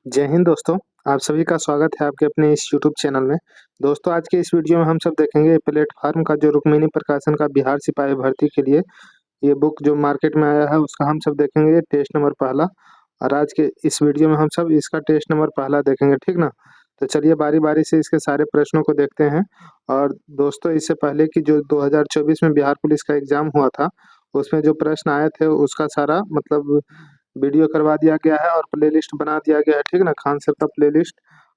जय हिंद दोस्तों। आप सभी का स्वागत है आपके अपने इस यूट्यूब चैनल में। दोस्तों, आज के इस वीडियो में हम सब देखेंगे प्लेटफार्म का जो रुक्मिणी प्रकाशन का बिहार सिपाही भर्ती के लिए ये बुक जो मार्केट में आया है उसका हम सब देखेंगे टेस्ट नंबर पहला। और आज के इस वीडियो में हम सब इसका टेस्ट नंबर पहला देखेंगे, ठीक ना। तो चलिए बारी बारी से इसके सारे प्रश्नों को देखते हैं। और दोस्तों, इससे पहले की जो 2024 में बिहार पुलिस का एग्जाम हुआ था उसमें जो प्रश्न आए थे उसका सारा मतलब वीडियो करवा दिया गया है और प्लेलिस्ट बना दिया गया है, ठीक ना। खान सर का प्लेलिस्ट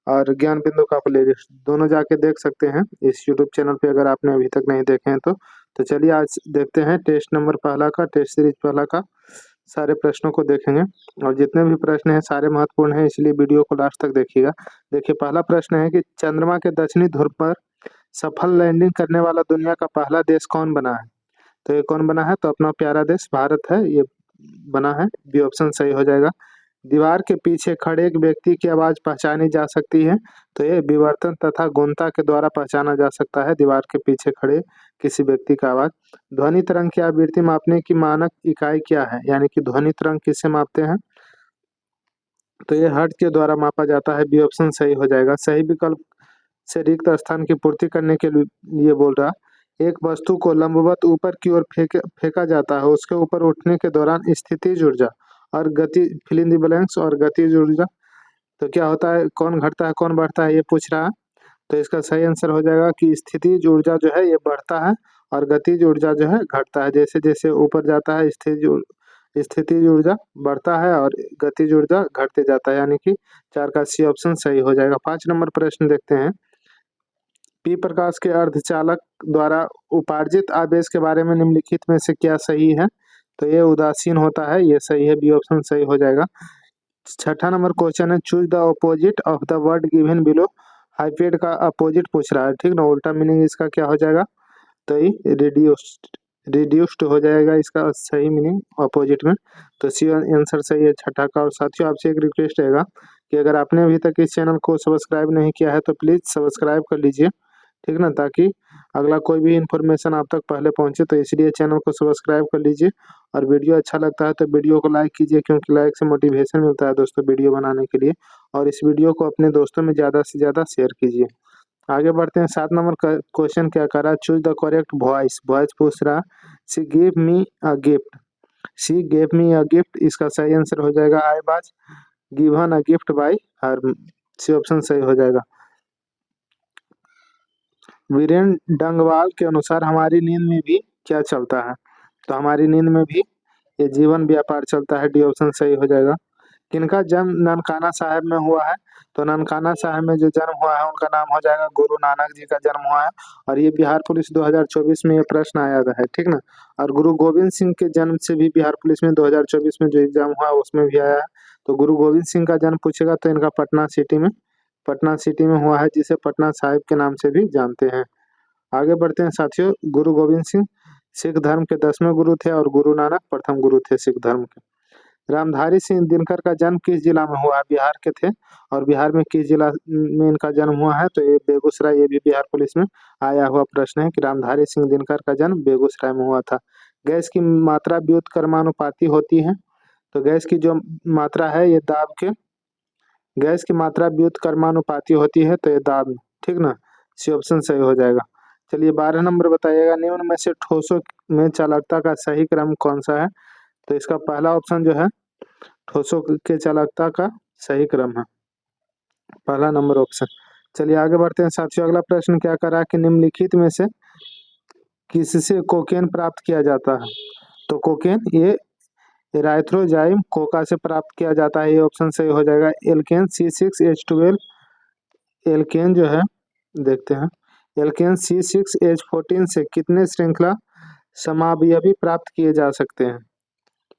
और ज्ञान बिंदु का प्लेलिस्ट दोनों जाके देख सकते हैं इस यूट्यूब चैनल पे अगर आपने अभी तक नहीं देखे हैं तो चलिए आज देखते हैं टेस्ट नंबर पहला का, टेस्ट सीरीज पहला का सारे प्रश्नों को देखेंगे। और जितने भी प्रश्न हैं सारे महत्वपूर्ण हैं, इसलिए वीडियो को लास्ट तक देखिएगा। देखिए, पहला प्रश्न है कि चंद्रमा के दक्षिणी ध्रुव पर सफल लैंडिंग करने वाला दुनिया का पहला देश कौन बना है। तो ये कौन बना है, तो अपना प्यारा देश भारत है ये बना है। बी ऑप्शन सही हो जाएगा। दीवार के पीछे खड़े एक व्यक्ति की आवाज पहचानी जा सकती है, तो ये विवर्तन तथा गुणता के द्वारा पहचाना जा सकता है दीवार के पीछे खड़े किसी व्यक्ति का आवाज। ध्वनि तरंग की आवृत्ति मापने की मानक इकाई क्या है, यानी कि ध्वनि तरंग किससे मापते हैं, तो ये हर्ट्ज के द्वारा मापा जाता है। बी ऑप्शन सही हो जाएगा। सही विकल्प से रिक्त स्थान की पूर्ति करने के लिए बोल रहा। एक वस्तु को लंबवत ऊपर की ओर फेंका जाता है, उसके ऊपर उठने के दौरान स्थितिज ऊर्जा और गति फिल इन द ब्लैंक्स और गतिज ऊर्जा, तो क्या होता है, कौन घटता है कौन बढ़ता है ये पूछ रहा है। तो इसका सही आंसर हो जाएगा कि स्थितिज ऊर्जा जो है ये बढ़ता है और गतिज ऊर्जा जो है घटता है। जैसे जैसे ऊपर जाता है स्थितिज ऊर्जा बढ़ता है और गतिज ऊर्जा घटते जाता है, यानी कि 4 का सी ऑप्शन सही हो जाएगा। 5 नंबर प्रश्न देखते हैं। पी प्रकाश के अर्धचालक द्वारा उपार्जित आवेश के बारे में निम्नलिखित में से क्या सही है, तो ये उदासीन होता है, ये सही है। बी ऑप्शन सही हो जाएगा। छठा नंबर क्वेश्चन है, choose the opposite of the word given below. Hyped का अपोजिट पूछ रहा है, ठीक ना। उल्टा मीनिंग इसका क्या हो जाएगा, तो ये रिड्यूस्ड हो जाएगा इसका सही मीनिंग अपोजिट में। तो सी आंसर सही है छठा का। और साथियों, आपसे एक रिक्वेस्ट रहेगा कि अगर आपने अभी तक इस चैनल को सब्सक्राइब नहीं किया है तो प्लीज़ सब्सक्राइब कर लीजिए, ठीक ना, ताकि अगला कोई भी इन्फॉर्मेशन आप तक पहले पहुंचे। तो इसलिए चैनल को सब्सक्राइब कर लीजिए और वीडियो अच्छा लगता है तो वीडियो को लाइक कीजिए, क्योंकि लाइक से मोटिवेशन मिलता है दोस्तों वीडियो बनाने के लिए। और इस वीडियो को अपने दोस्तों में ज़्यादा से ज़्यादा शेयर कीजिए। आगे बढ़ते हैं। 7 नंबर का क्वेश्चन क्या कर रहा है, choose the correct voice. Voice पूछ रहा, she give me a gift. She gave me a gift, इसका सही आंसर हो जाएगा I was given a gift by her. C option सही हो जाएगा। वीरेंद्र डंगवाल के अनुसार हमारी नींद में भी क्या चलता है, तो हमारी नींद में भी ये जीवन व्यापार चलता है। डी ऑप्शन सही हो जाएगा। किनका जन्म ननकाना साहब में हुआ है, तो ननकाना साहब में जो जन्म हुआ है उनका नाम हो जाएगा गुरु नानक जी का जन्म हुआ है। और ये बिहार पुलिस 2024 में ये प्रश्न आया था है, ठीक ना। और गुरु गोविंद सिंह के जन्म से भी बिहार पुलिस में 2024 में जो एग्जाम हुआ उसमें भी आया है। तो गुरु गोविंद सिंह का जन्म पूछेगा तो इनका पटना सिटी में हुआ है, जिसे पटना साहिब के नाम से भी जानते हैं। आगे बढ़ते हैं साथियों। गुरु गोविंद सिंह सिख धर्म के 10वें गुरु थे और गुरु नानक प्रथम गुरु थे सिख धर्म के। रामधारी सिंह दिनकर का जन्म किस जिला में हुआ है, बिहार के थे। और बिहार में किस जिला में इनका जन्म हुआ है, तो ये बेगूसराय, ये भी बिहार पुलिस में आया हुआ प्रश्न है कि रामधारी सिंह दिनकर का जन्म बेगूसराय में हुआ था। गैस की मात्रा व्युत्क्रमानुपाती होती है, तो गैस की जो मात्रा है ये दाब के, गैस की मात्रा व्युत्क्रमानुपाती होती है, तो ये दाब, ठीक ना। सी ऑप्शन सही हो जाएगा। चलिए 12 नंबर बताइएगा, निम्न में से ठोसों में चालकता का सही क्रम कौन सा है, तो इसका पहला ऑप्शन जो है ठोसों के चालकता का सही क्रम है, पहला नंबर ऑप्शन। चलिए आगे बढ़ते हैं साथियों। अगला प्रश्न क्या कर रहा है कि निम्नलिखित में से किससे कोकेन प्राप्त किया जाता है, तो कोकेन ये इराइथ्रोजाइम कोका से प्राप्त किया जाता है, ये ऑप्शन सही हो जाएगा। एल्केन C6H12, एल्केन जो है देखते हैं, एल्केन C6H14 से कितने श्रृंखला समावयवी प्राप्त किए जा सकते हैं,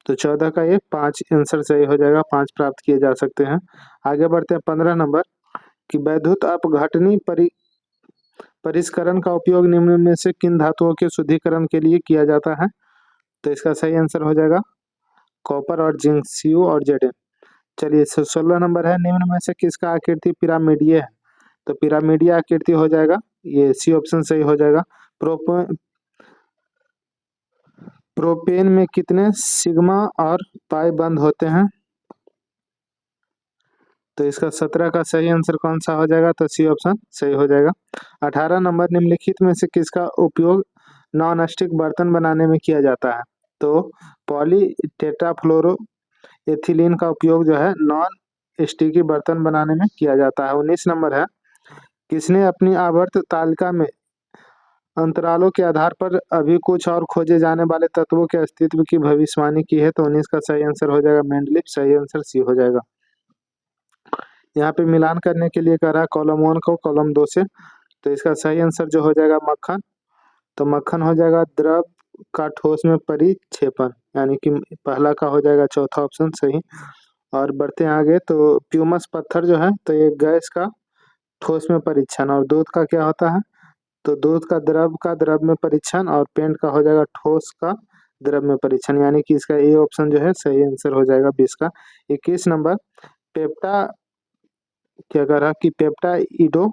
तो 14 का ये 5 आंसर सही हो जाएगा, 5 प्राप्त किए जा सकते हैं। आगे बढ़ते हैं 15 नंबर कि वैद्युत अपघटनी परिष्करण का उपयोग निम्न में से किन धातुओं के शुद्धिकरण के लिए किया जाता है, तो इसका सही आंसर हो जाएगा कॉपर और जिंक, Cu और Zn। चलिए 16 नंबर है, निम्न में से किसका आकृति पिरामिडीय है, तो पिरामिडीय आकृति हो जाएगा, ये सी ऑप्शन सही हो जाएगा। प्रोपेन में कितने सिग्मा और पाई बंद होते हैं, तो इसका 17 का सही आंसर कौन सा हो जाएगा? तो सी ऑप्शन सही हो जाएगा। 18 नंबर, निम्नलिखित में से किसका उपयोग नॉन स्टिक बर्तन बनाने में किया जाता है? तो पॉली टेट्राफ्लोरो एथिलीन का उपयोग जो है नॉन स्टिकी बर्तन बनाने में किया जाता है। 19 नंबर है, किसने अपनी आवर्त तालिका में अंतरालों के आधार पर अभी कुछ और खोजे जाने वाले तत्वों के अस्तित्व की भविष्यवाणी की है? तो 19 का सही आंसर हो जाएगा मेंडलीव, सही आंसर सी हो जाएगा। यहाँ पे मिलान करने के लिए कह रहा है कॉलम 1 को कॉलम 2 से, तो इसका सही आंसर जो हो जाएगा मक्खन। तो मक्खन हो जाएगा द्रव का ठोस में परिक्षेपण, यानी कि पहला का हो जाएगा चौथा ऑप्शन सही। और बढ़ते हैं आगे, तो प्यूमस पत्थर जो है तो ये गैस का ठोस में परीक्षण, और दूध का क्या होता है? तो दूध का द्रव में परीक्षण, और पेंट का हो जाएगा ठोस का द्रव में परीक्षण, यानी कि इसका ए ऑप्शन जो है सही आंसर हो जाएगा 20 का। 21 नंबर, पेप्टा क्या कह रहा है कि पेप्टाइडो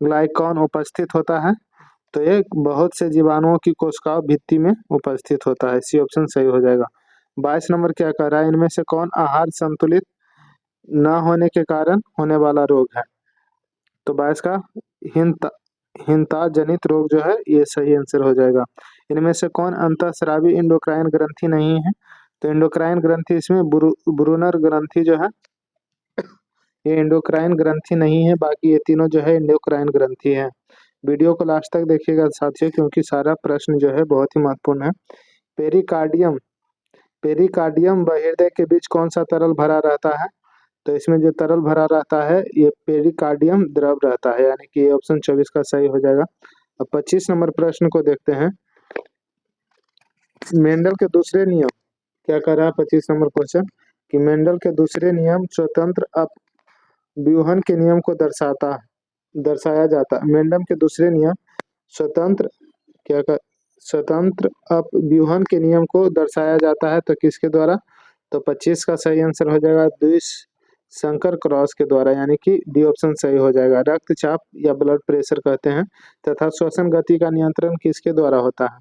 ग्लाइकॉन उपस्थित होता है? तो ये बहुत से जीवाणुओं की कोशिकाओं भित्ति में उपस्थित होता है, सी ऑप्शन सही हो जाएगा। 22 नंबर क्या कह रहा है, इनमें से कौन आहार संतुलित न होने के कारण होने वाला रोग है? तो 22 का हिंता जनित रोग जो है ये सही आंसर हो जाएगा। इनमें से कौन अंतःस्रावी इंडोक्राइन ग्रंथि नहीं है? तो इंडोक्राइन ग्रंथि इसमें ब्रूनर ग्रंथि जो है ये इंडोक्राइन ग्रंथि नहीं है, बाकी ये तीनों जो है इंडोक्राइन ग्रंथि है। वीडियो को लास्ट तक देखिएगा साथियों, क्योंकि सारा प्रश्न जो है बहुत ही महत्वपूर्ण है। पेरिकार्डियम पेरिकार्डियम व हृदय के बीच कौन सा तरल भरा रहता है? तो इसमें जो तरल भरा रहता है ये पेरिकार्डियम द्रव रहता है, यानी कि ये ऑप्शन 24 का सही हो जाएगा। अब 25 नंबर प्रश्न को देखते हैं। मेंडल के दूसरे नियम क्या कर रहा है? 25 नंबर क्वेश्चन कि मेंडल के दूसरे नियम स्वतंत्र अपव्यूहन के नियम को दर्शाया जाता है। मेंडल के दूसरे नियम स्वतंत्र स्वतंत्र अपव्यूहन के नियम को दर्शाया जाता है, तो किसके द्वारा? तो 25 का सही आंसर हो जाएगा द्विसंकर क्रॉस के द्वारा, यानी कि डी ऑप्शन सही हो जाएगा। रक्तचाप या ब्लड प्रेशर कहते हैं, तथा श्वसन गति का नियंत्रण किसके द्वारा होता है?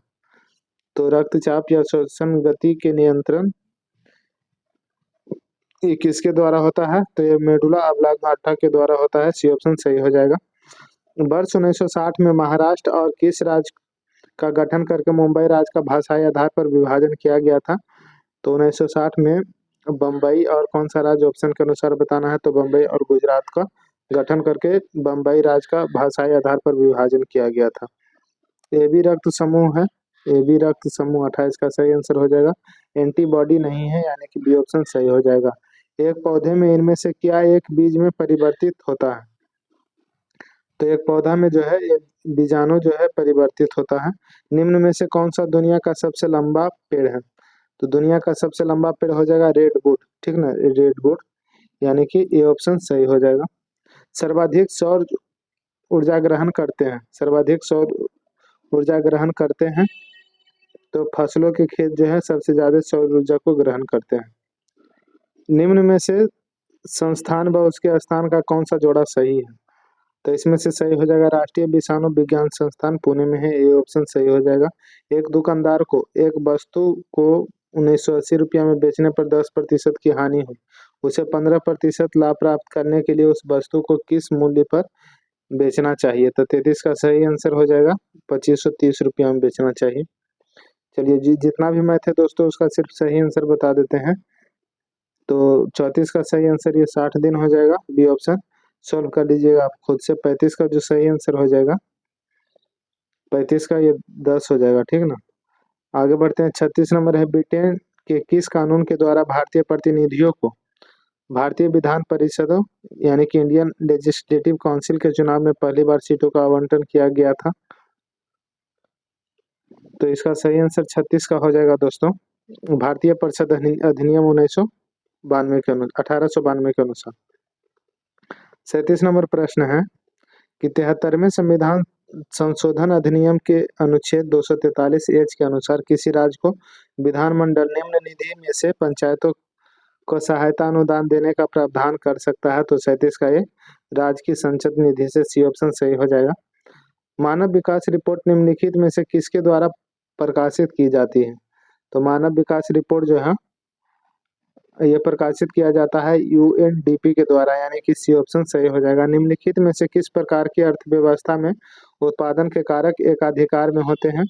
तो रक्तचाप या श्वसन गति के नियंत्रण ये किसके द्वारा होता है? तो ये मेडुला ऑब्लांगेटा के द्वारा होता है, सी ऑप्शन सही हो जाएगा। वर्ष 1960 में महाराष्ट्र और किस राज्य का गठन करके मुंबई राज्य का भाषाई आधार पर विभाजन किया गया था? तो 1960 में बम्बई और कौन सा राज्य ऑप्शन के अनुसार बताना है? तो बम्बई और गुजरात का गठन करके बम्बई राज्य का भाषाई आधार पर विभाजन किया गया था। ए बी रक्त समूह है, ए बी रक्त समूह 28 का सही आंसर हो जाएगा। एंटीबॉडी नहीं है, यानी कि बी ऑप्शन सही हो जाएगा। एक पौधे में इनमें से क्या एक बीज में परिवर्तित होता है? तो एक पौधा में जो है एक बीजाणु जो है परिवर्तित होता है। निम्न में से कौन सा दुनिया का सबसे लंबा पेड़ है? तो दुनिया का सबसे लंबा पेड़ हो जाएगा रेडवुड, ठीक ना, रेडवुड, यानी कि ये ऑप्शन सही हो जाएगा। सर्वाधिक सौर सर्वाधिक सौर ऊर्जा ग्रहण करते हैं, तो फसलों के खेत जो है सबसे ज्यादा सौर ऊर्जा को ग्रहण करते हैं। निम्न में से संस्थान व उसके स्थान का कौन सा जोड़ा सही है? तो इसमें से सही हो जाएगा राष्ट्रीय विषाणु विज्ञान संस्थान पुणे में है, ये ऑप्शन सही हो जाएगा। एक दुकानदार को एक वस्तु को 1980 रुपया में बेचने पर 10% की हानि हुई, उसे 15% लाभ प्राप्त करने के लिए उस वस्तु को किस मूल्य पर बेचना चाहिए? तो 33 का सही आंसर हो जाएगा 2530 रुपया में बेचना चाहिए। चलिए जितना भी मैथ है दोस्तों उसका सिर्फ सही आंसर बता देते हैं। तो 34 का सही आंसर ये 60 दिन हो जाएगा, बी ऑप्शन सॉल्व कर लीजिएगा आप खुद से। 35 का जो सही आंसर हो जाएगा 35 का ये 10 हो जाएगा, ठीक ना। आगे बढ़ते हैं। 36 नंबर है, ब्रिटेन के किस कानून के द्वारा भारतीय प्रतिनिधियों को भारतीय विधान परिषदों यानी कि इंडियन लेजिस्लेटिव काउंसिल के चुनाव में पहली बार सीटों का आवंटन किया गया था? तो इसका सही आंसर 36 का हो जाएगा दोस्तों, भारतीय परिषद अधिनियम 1892 के अनुसार। 37 नंबर प्रश्न है कि 73वें संविधान संशोधन अधिनियम के अनुच्छेद 243 एच के अनुसार किसी राज्य को विधानमंडल निम्न निधि में से पंचायतों को सहायता अनुदान देने का प्रावधान कर सकता है? तो 37 का ये राज्य की संचित निधि से, सी ऑप्शन सही हो जाएगा। मानव विकास रिपोर्ट निम्नलिखित में से किसके द्वारा प्रकाशित की जाती है? तो मानव विकास रिपोर्ट जो है ये प्रकाशित किया जाता है यूएनडीपी के द्वारा, यानी कि सी ऑप्शन सही हो जाएगा। निम्नलिखित में से किस प्रकार की अर्थव्यवस्था में उत्पादन के कारक एक अधिकार में होते हैं?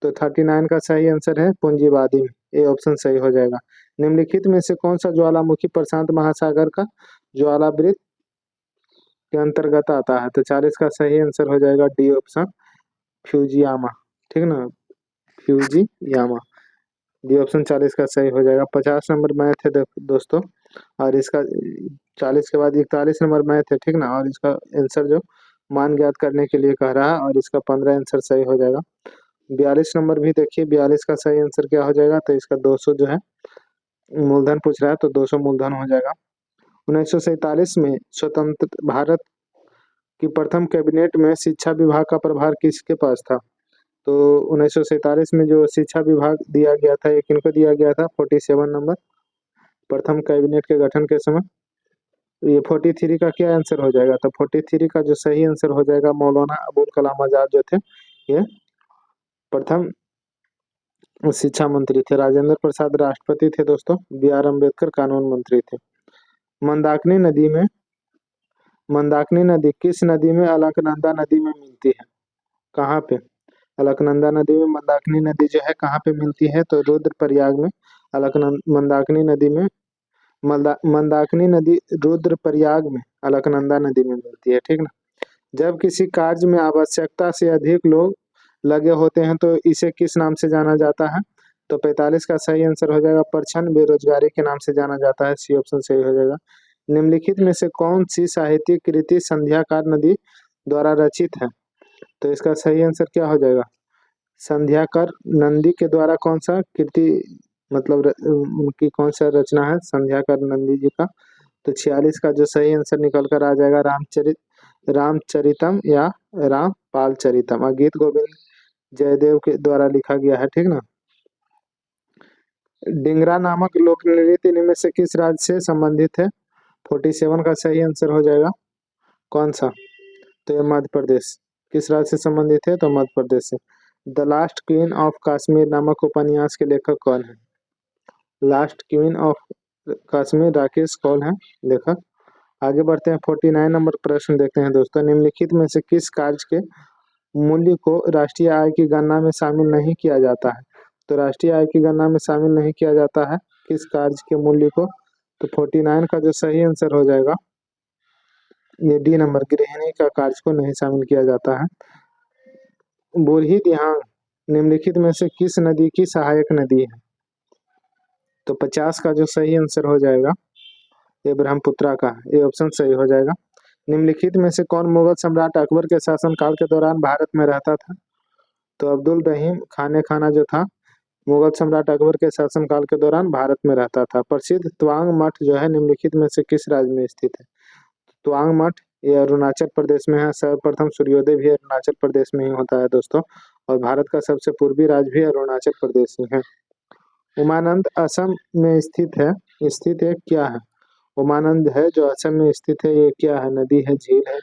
तो 39 का सही आंसर है पूंजीवादी, ये ऑप्शन सही हो जाएगा। निम्नलिखित में से कौन सा ज्वालामुखी प्रशांत महासागर का ज्वालावृत के अंतर्गत आता है? तो 40 का सही आंसर हो जाएगा डी ऑप्शन, फ्यूजियामा। ठीक ना, फ्यूजियामा, डी ऑप्शन 40 का सही हो जाएगा। 50 नंबर मैथ है दोस्तों, और इसका 40 के बाद 41 नंबर मैथ है, ठीक ना, और इसका आंसर जो मान ज्ञात करने के लिए कह रहा है, और इसका 15 आंसर सही हो जाएगा। 42 नंबर भी देखिए, 42 का सही आंसर क्या हो जाएगा? तो इसका 200 जो है मूलधन पूछ रहा है, तो 200 मूलधन हो जाएगा। 1947 में स्वतंत्र भारत की प्रथम कैबिनेट में शिक्षा विभाग का प्रभार किसके पास था? तो 1947 में जो शिक्षा विभाग दिया गया था, ये किनको दिया गया था? 47 नंबर, प्रथम कैबिनेट के गठन के समय। ये 43 का क्या आंसर हो जाएगा? तो 43 का जो सही आंसर हो जाएगा, मौलाना अबुल कलाम आजाद जो थे, ये प्रथम शिक्षा मंत्री थे। राजेंद्र प्रसाद राष्ट्रपति थे दोस्तों, बी आर अम्बेडकर कानून मंत्री थे। मंदाकिनी नदी किस नदी में अलकनंदा नदी में मिलती है? कहाँ पे? अलकनंदा नदी में मंदाकिनी नदी जो है कहाँ पे मिलती है? तो रुद्रप्रयाग में मंदाकिनी नदी में मंदाकिनी नदी रुद्रप्रयाग में अलकनंदा नदी में मिलती है, ठीक ना। जब किसी कार्य में आवश्यकता से अधिक लोग लगे होते हैं तो इसे किस नाम से जाना जाता है? तो 45 का सही आंसर हो जाएगा प्रच्छन्न बेरोजगारी के नाम से जाना जाता है, सी ऑप्शन सही हो जाएगा। निम्नलिखित में से कौन सी साहित्यिक कृति संध्याकार नदी द्वारा रचित है? तो इसका सही आंसर क्या हो जाएगा? संध्याकर नंदी के द्वारा कौन सा कृति, मतलब उनकी कौन सा रचना है संध्याकर नंदी जी का? तो 46 का जो सही आंसर निकल कर आ जाएगा रामचरितम या रामपाल चरितम, और गीत गोविंद जयदेव के द्वारा लिखा गया है, ठीक ना। डिंगरा नामक लोक नृत्य इनमें से किस राज्य से संबंधित है? 47 का सही आंसर हो जाएगा कौन सा? तो ये मध्य प्रदेश। किस राज्य से संबंधित है? तो मध्य प्रदेश से। The last queen of Kashmir नामक उपन्यास के लेखक कौन है? Last queen of Kashmir Rakesh Kaul है लेखक। आगे बढ़ते हैं, 49 नंबर प्रश्न देखते हैं दोस्तों। निम्नलिखित में से किस कार्य के मूल्य को राष्ट्रीय आय की गणना में शामिल नहीं किया जाता है? तो राष्ट्रीय आय की गणना में शामिल नहीं किया जाता है किस कार्य के मूल्य को? तो 49 का जो सही आंसर हो जाएगा ये डी नंबर, गृहिणी का कार्य को नहीं शामिल किया जाता है। बूढ़ी दिहांग निम्नलिखित में से किस नदी की सहायक नदी है? तो 50 का जो सही आंसर हो जाएगा ये ब्रह्मपुत्रा का, ये ऑप्शन सही हो जाएगा। निम्नलिखित में से कौन मुगल सम्राट अकबर के शासनकाल के दौरान भारत में रहता था? तो अब्दुल रहीम खाने खाना जो था, मुगल सम्राट अकबर के शासनकाल के दौरान भारत में रहता था। प्रसिद्ध त्वांग मठ जो है निम्नलिखित में से किस राज्य में स्थित है? त्वांग मठ ये अरुणाचल प्रदेश में है। सर्वप्रथम सूर्योदय भी अरुणाचल प्रदेश में ही होता है दोस्तों, और भारत का सबसे पूर्वी राज्य भी अरुणाचल प्रदेश ही है। उमानंद असम में स्थित है क्या है? उमानंद है जो असम में स्थित है, ये क्या है? नदी है, झील है?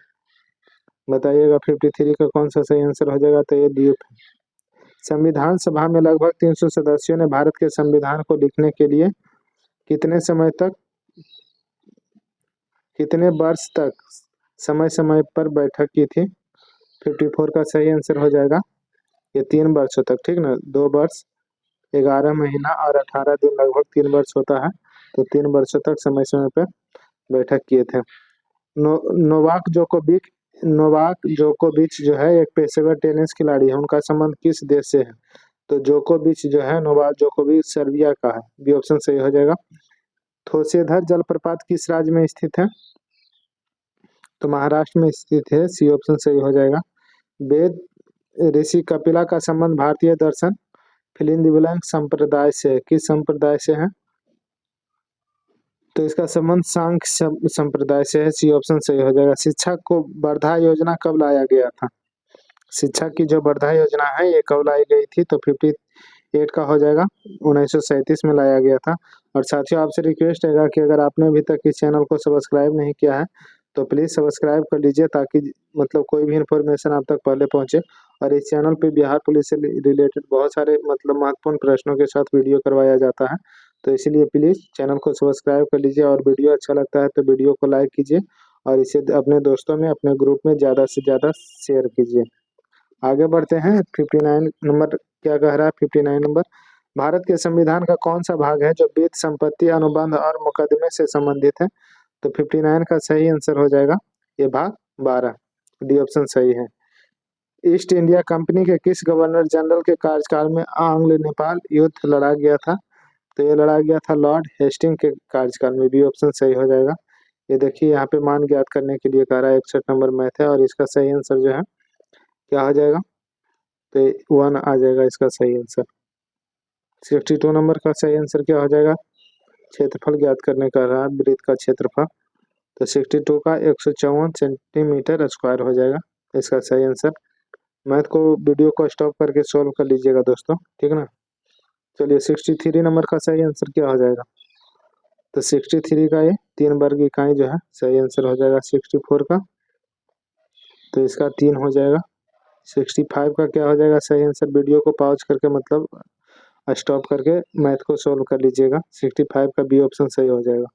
बताइएगा। 53 का कौन सा सही आंसर हो जाएगा? तो ये द्वीप है। संविधान सभा में लगभग 300 सदस्यों ने भारत के संविधान को लिखने के लिए कितने वर्ष तक समय समय पर बैठक की थी? 54 का सही आंसर हो जाएगा ये 3 वर्षों तक, ठीक ना। 2 वर्ष 11 महीना और 18 दिन, लगभग 3 वर्ष होता है, तो 3 वर्षों तक समय समय पर बैठक किए थे। नोवाक जोकोविच जो है एक पेशेवर टेनिस खिलाड़ी है, उनका संबंध किस देश से है? तो जोकोविच जो है, नोवाक जोकोविच सर्बिया का है, बी ऑप्शन सही हो जाएगा। थोसेधर जलप्रपात किस राज्य में स्थित है? तो महाराष्ट्र में स्थित है, सी ऑप्शन सही हो जाएगा। वेद ऋषि कपिला का संबंध भारतीय दर्शन फिल इन द ब्लैंक संप्रदाय से, किस संप्रदाय से है? तो इसका संबंध सांख्य संप्रदाय से है, सी ऑप्शन सही हो जाएगा। शिक्षा को वर्धा योजना कब लाया गया था? शिक्षा की जो वर्धा योजना है ये कब लाई गई थी? तो 58 का हो जाएगा, 1937 में लाया गया था। और साथियों आपसे रिक्वेस्ट है कि अगर आपने अभी तक इस चैनल को सब्सक्राइब नहीं किया है तो प्लीज़ सब्सक्राइब कर लीजिए, ताकि मतलब कोई भी इन्फॉर्मेशन आप तक पहले पहुंचे। और इस चैनल पे बिहार पुलिस से रिलेटेड बहुत सारे मतलब महत्वपूर्ण प्रश्नों के साथ वीडियो करवाया जाता है, तो इसीलिए प्लीज़ चैनल को सब्सक्राइब कर लीजिए और वीडियो अच्छा लगता है तो वीडियो को लाइक कीजिए और इसे अपने दोस्तों में, अपने ग्रुप में ज़्यादा से ज़्यादा शेयर कीजिए। आगे बढ़ते हैं। 59 नंबर क्या कह रहा है? 59 नंबर, भारत के संविधान का कौन सा भाग है जो वित्त, संपत्ति, अनुबंध और मुकदमे से संबंधित है? तो 59 का सही आंसर हो जाएगा ये भाग 12, डी ऑप्शन सही है। ईस्ट इंडिया कंपनी के किस गवर्नर जनरल के कार्यकाल में आंग्ल नेपाल युद्ध लड़ा गया था? तो ये लड़ा गया था लॉर्ड हेस्टिंग के कार्यकाल में, बी ऑप्शन सही हो जाएगा। ये देखिए यहाँ पे मान ज्ञात करने के लिए कह रहा है, 61 नंबर मैथ है और इसका सही आंसर जो है क्या हो जाएगा? तो 1 आ जाएगा इसका सही आंसर। 62 नंबर का सही आंसर क्या हो जाएगा? क्षेत्रफल ज्ञात करने का रहा, वृत्त का क्षेत्रफल। तो 62 का 154 सेंटीमीटर स्क्वायर हो जाएगा इसका सही आंसर। मैथ को वीडियो को स्टॉप करके सॉल्व कर लीजिएगा दोस्तों, ठीक ना। चलिए 63 नंबर का सही आंसर क्या हो जाएगा? तो 63 का ये 3 वर्ग इकाई जो है सही आंसर हो जाएगा। 64 का तो इसका 3 हो जाएगा। 65 का क्या हो जाएगा सही आंसर? वीडियो को पॉज करके मतलब स्टॉप करके मैथ को सॉल्व कर लीजिएगा। 65 का बी ऑप्शन सही हो जाएगा।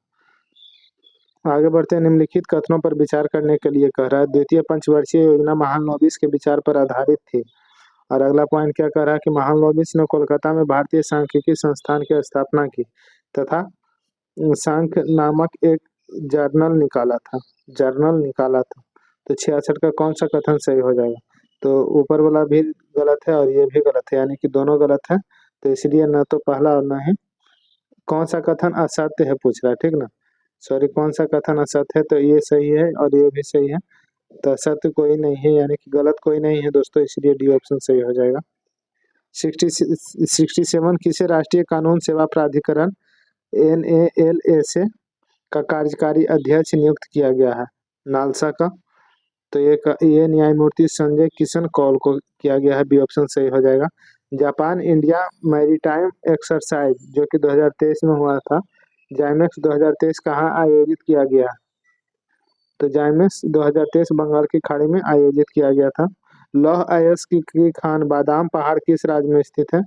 आगे बढ़ते हैं। निम्नलिखित कथनों पर विचार करने के लिए कह रहा है, द्वितीय पंचवर्षीय योजना महालनोबिस के विचार पर आधारित थी। और अगला पॉइंट क्या कह रहा है कि महालनोबिस ने कोलकाता में भारतीय सांख्यिकी संस्थान की स्थापना की तथा सांख्य नामक एक जर्नल निकाला था। तो 66 का कौन सा कथन सही हो जाएगा? तो ऊपर वाला भी गलत है और ये भी गलत है, यानी कि दोनों गलत है। तो इसलिए न तो पहला और न ही कौन सा कथन असत्य है पूछ रहा है, ठीक ना। सॉरी, कौन सा कथन असत्य है? तो ये सही है और ये भी सही है। तो असत्य कोई नहीं है, यानी कि गलत कोई नहीं है दोस्तों, इसलिए डी ऑप्शन सही हो जाएगा। 67 किसे राष्ट्रीय कानून सेवा प्राधिकरण NALA का कार्यकारी अध्यक्ष नियुक्त किया गया है? नालसा का। तो ये न्यायमूर्ति संजय किशन कौल को किया गया है, बी ऑप्शन सही हो जाएगा। जापान इंडिया मैरीटाइम एक्सरसाइज जो कि 2023 में हुआ था, जाइमेक्स 2023 कहाँ आयोजित किया गया? तो जाइमेक्स 2023 बंगाल की खाड़ी में आयोजित किया गया था। लौह अयस्क की खान बादाम पहाड़ किस राज्य में स्थित है?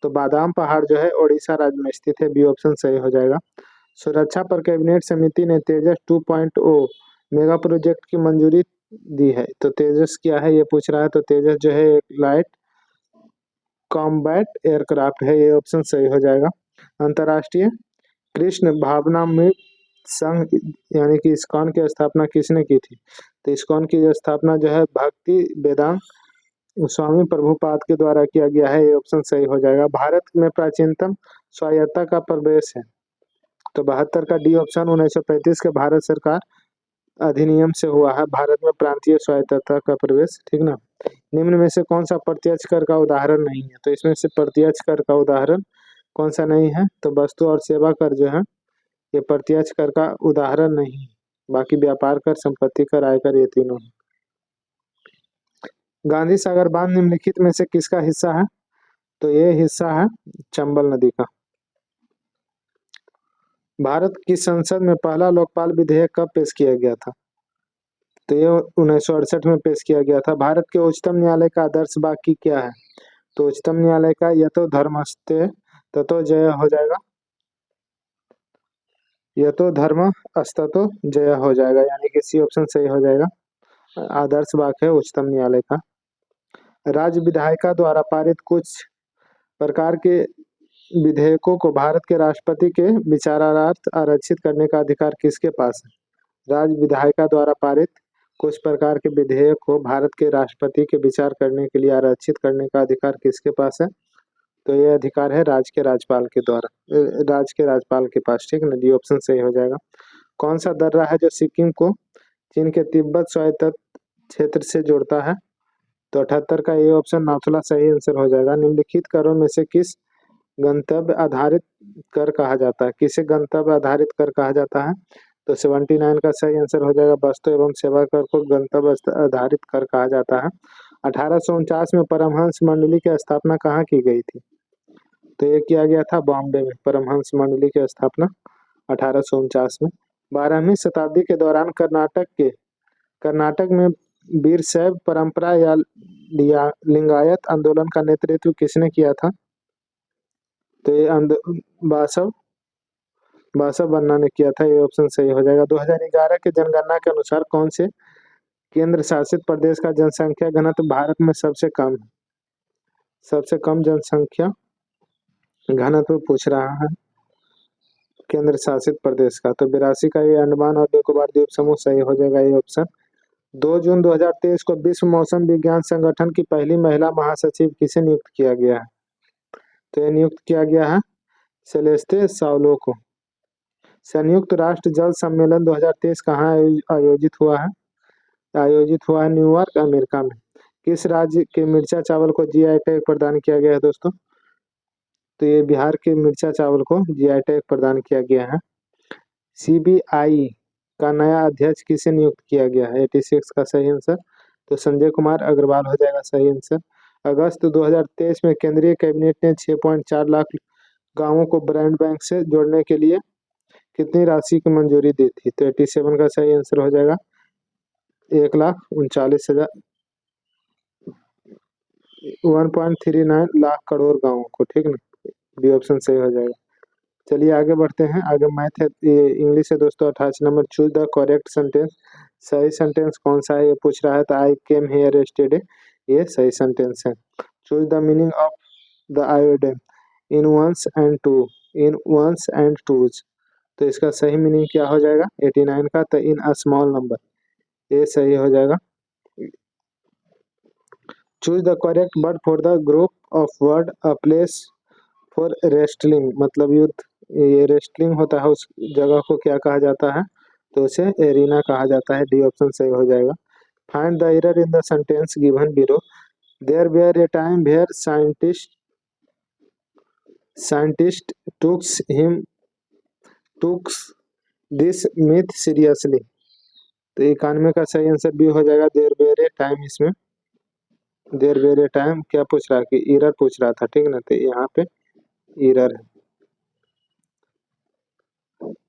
तो बादाम पहाड़ जो है ओडिशा राज्य में स्थित है, बी ऑप्शन सही हो जाएगा। सुरक्षा पर कैबिनेट समिति ने तेजस 2.0 मेगा प्रोजेक्ट की मंजूरी दी है। तो तेजस क्या है ये पूछ रहा है। तो तेजस जो है एक लाइट कॉम्बैट एयरक्राफ्ट है, ये ऑप्शन सही हो जाएगा। अंतर्राष्ट्रीय कृष्ण भावनामृत संघ यानी कि इस्कॉन की स्थापना किसने की थी? तो इस्कॉन की स्थापना जो है भक्ति वेदांत स्वामी प्रभुपाद के द्वारा किया गया है, ये ऑप्शन सही हो जाएगा। भारत में प्राचीनतम स्वायत्तता का प्रवेश है? तो 72 का डी ऑप्शन 1935 के भारत सरकार अधिनियम से हुआ है, भारत में प्रांतीय स्वायत्तता का प्रवेश, ठीक ना। निम्न में से कौन सा प्रत्यक्ष कर का उदाहरण नहीं है? तो इसमें से प्रत्यक्ष कर का उदाहरण कौन सा नहीं है? तो वस्तु और सेवा कर जो है ये प्रत्यक्ष कर का उदाहरण नहीं है। बाकी व्यापार कर, संपत्ति कर, आयकर, ये तीनों है। गांधी सागर बांध निम्नलिखित में से किसका हिस्सा है? तो ये हिस्सा है चंबल नदी का। भारत की संसद में पहला लोकपाल विधेयक कब पेश किया गया था? तो ये 1968 में पेश किया गया था। भारत के उच्चतम न्यायालय का आदर्श वाक्य क्या है? तो उच्चतम न्यायालय का यतो धर्मस्ते ततो जय हो जाएगा। यतो धर्म अस्ततो जय हो जाएगा, यानी कि सी ऑप्शन सही हो जाएगा। आदर्श वाक्य है उच्चतम न्यायालय का। राज्य विधायिका द्वारा पारित कुछ प्रकार के विधेयकों को भारत के राष्ट्रपति के विचारार्थ आरक्षित करने का अधिकार किसके पास है? राज्य विधायिका द्वारा पारित कुछ प्रकार के विधेयक को भारत के राष्ट्रपति के विचार करने के लिए आरक्षित करने का अधिकार किसके पास है? तो ये अधिकार है राज्य के राज्यपाल के द्वारा, राज्य के राज्यपाल के पास, ठीक है ना। डी ऑप्शन सही हो जाएगा। कौन सा दर्रा है जो सिक्किम को चीन के तिब्बत स्वायत्त क्षेत्र से जोड़ता है? तो 78 का ये ऑप्शन नाथुला सही आंसर हो जाएगा। निम्नलिखित करों में से किस गंतव्य आधारित कर कहा जाता है? किसे गंतव्य आधारित कर कहा जाता है? तो 79 का सही आंसर हो जाएगा। वस्तु एवं सेवा कर को गंतव्य आधारित कर कहा जाता है। 1849 में परमहंस मंडली की स्थापना कहाँ की गई थी? तो ये किया गया था बॉम्बे में, परमहंस मंडली की स्थापना 1849 में। 12वीं शताब्दी के दौरान कर्नाटक में वीरशैव परंपरा या लिंगायत आंदोलन का नेतृत्व किसने किया था? तो ये बासव बासवाबन्ना ने किया था, ये ऑप्शन सही हो जाएगा। 2011 की जनगणना के अनुसार कौन से केंद्र शासित प्रदेश का जनसंख्या घनत्व भारत में सबसे कम है? सबसे कम जनसंख्या घनत्व पूछ रहा है केंद्र शासित प्रदेश का, तो 82 का ये अंडमान और निकोबार द्वीप समूह सही हो जाएगा ये ऑप्शन। 2 जून 2023 को विश्व मौसम विज्ञान संगठन की पहली महिला महासचिव किसे नियुक्त किया गया है? तो ये नियुक्त किया गया है सेलेस्ते सावलो को। संयुक्त राष्ट्र जल सम्मेलन 2023 कहाँ आयोजित हुआ है? आयोजित हुआ है न्यूयॉर्क, अमेरिका में। किस राज्य के मिर्चा चावल को जीआई टैग प्रदान किया गया है दोस्तों? तो ये बिहार के मिर्चा चावल को जीआई टैग प्रदान किया गया है। सीबीआई का नया अध्यक्ष किसे नियुक्त किया गया है? 86 का सही आंसर तो संजय कुमार अग्रवाल हो जाएगा सही आंसर। अगस्त 2023 में केंद्रीय कैबिनेट ने 6.4 लाख गांवों को ब्रांड बैंक से जोड़ने के लिए कितनी राशि की मंजूरी दी थी? तो 87 का सही आंसर हो जाएगा 1,39,000 1.39 लाख करोड़ गांवों को, ठीक ना। बी ऑप्शन सही हो जाएगा। चलिए आगे बढ़ते हैं। आगे मैथ है, इंग्लिश है दोस्तों। 28 number, choose the correct sentence. सही सेंटेंस कौन सा है ये पूछ रहा है, तो आई केम हियर यस्टरडे ये सही सेंटेंस है। Choose the meaning of the idiom in ones and two, in ones and twos, तो इसका सही मीनिंग क्या हो जाएगा 89 का, तो इन अ स्मॉल नंबर, ये सही हो जाएगा। Choose the correct word for the group of word a place for wrestling, मतलब युद्ध, ये रेस्टलिंग होता है उस जगह को क्या कहा जाता है, तो उसे एरिना कहा जाता है। डी ऑप्शन सही हो जाएगा। Find the error in the sentence given below. There were a time where scientist tooks this myth seriously, तो 91 का सही आंसर बी हो जाएगा। देयर वेयर ए टाइम, इसमें देयर वेयर ए टाइम क्या पूछ रहा है कि एरर पूछ रहा था, ठीक ना, तो यहाँ पे एरर है।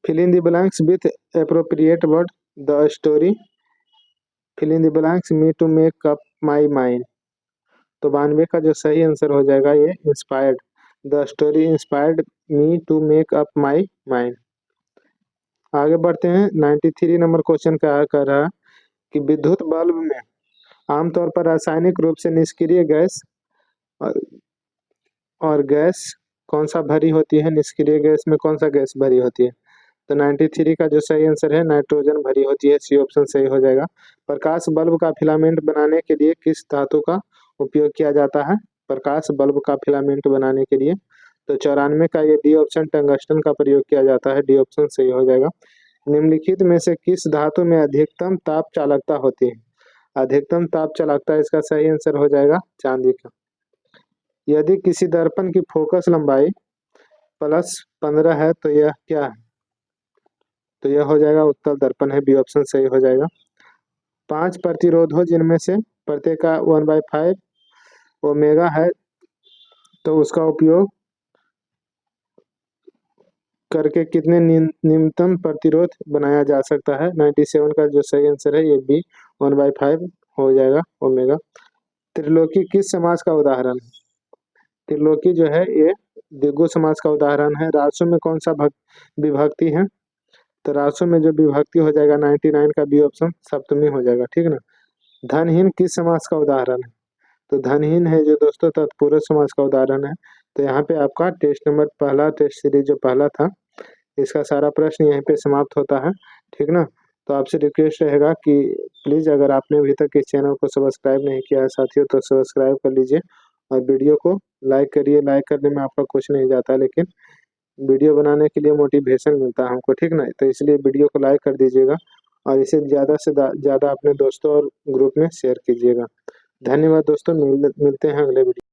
Fill in the blanks with appropriate word. The story. Fill in the blanks me to make up my mind. तो 92 का जो सही आंसर हो जाएगा ये inspired. The story inspired me to make up my mind. आगे बढ़ते हैं। 93 नंबर क्वेश्चन क्या कर रहा है कि विद्युत बल्ब में आमतौर पर रासायनिक रूप से निष्क्रिय गैस और गैस कौन सा भरी होती है? निष्क्रिय गैस में कौन सा गैस भरी होती है? तो 93 का जो सही आंसर है नाइट्रोजन भरी होती है। सी ऑप्शन सही हो जाएगा। प्रकाश बल्ब का फिलामेंट बनाने के लिए किस धातु का उपयोग किया जाता है? प्रकाश बल्ब का फिलामेंट बनाने के लिए तो 94 का ये डी ऑप्शन टंगस्टन का प्रयोग किया जाता है। डी ऑप्शन सही हो जाएगा। निम्नलिखित में से किस धातु में अधिकतम ताप चालकता होती है? अधिकतम ताप चालकता, इसका सही आंसर हो जाएगा चांदी का। यदि किसी दर्पण की फोकस लंबाई +15 है तो यह क्या है? तो यह हो जाएगा उत्तल दर्पण है। बी ऑप्शन सही हो जाएगा। 5 प्रतिरोध हो जिनमें से प्रत्येक का 1/5 ओमेगा है, तो उसका उपयोग करके कितने न्यूनतम प्रतिरोध बनाया जा सकता है? 97 का जो सही आंसर है ये बी 1/5 हो जाएगा ओमेगा। त्रिलोकी किस समाज का उदाहरण है? त्रिलोकी जो है ये दिगु समाज का उदाहरण है। रासु में कौन सा विभक्ति है? तो रासु में जो विभक्ति हो जाएगा 99 का बी ऑप्शन सप्तमी हो जाएगा, ठीक ना। धनहीन किस समाज का उदाहरण है? तो धनहीन है जो दोस्तों तत्पुरुष समाज का उदाहरण है। तो यहाँ पे आपका टेस्ट नंबर पहला टेस्ट सीरीज जो पहला था इसका सारा प्रश्न यहीं पे समाप्त होता है, ठीक ना। तो आपसे रिक्वेस्ट रहेगा कि प्लीज़ अगर आपने अभी तक इस चैनल को सब्सक्राइब नहीं किया है साथियों तो सब्सक्राइब कर लीजिए और वीडियो को लाइक करिए। लाइक करने में आपका कुछ नहीं जाता, लेकिन वीडियो बनाने के लिए मोटिवेशन मिलता है हमको, ठीक ना। तो इसलिए वीडियो को लाइक कर दीजिएगा और इसे ज़्यादा से ज़्यादा अपने दोस्तों और ग्रुप में शेयर कीजिएगा। धन्यवाद दोस्तों, मिलते हैं अगले वीडियो।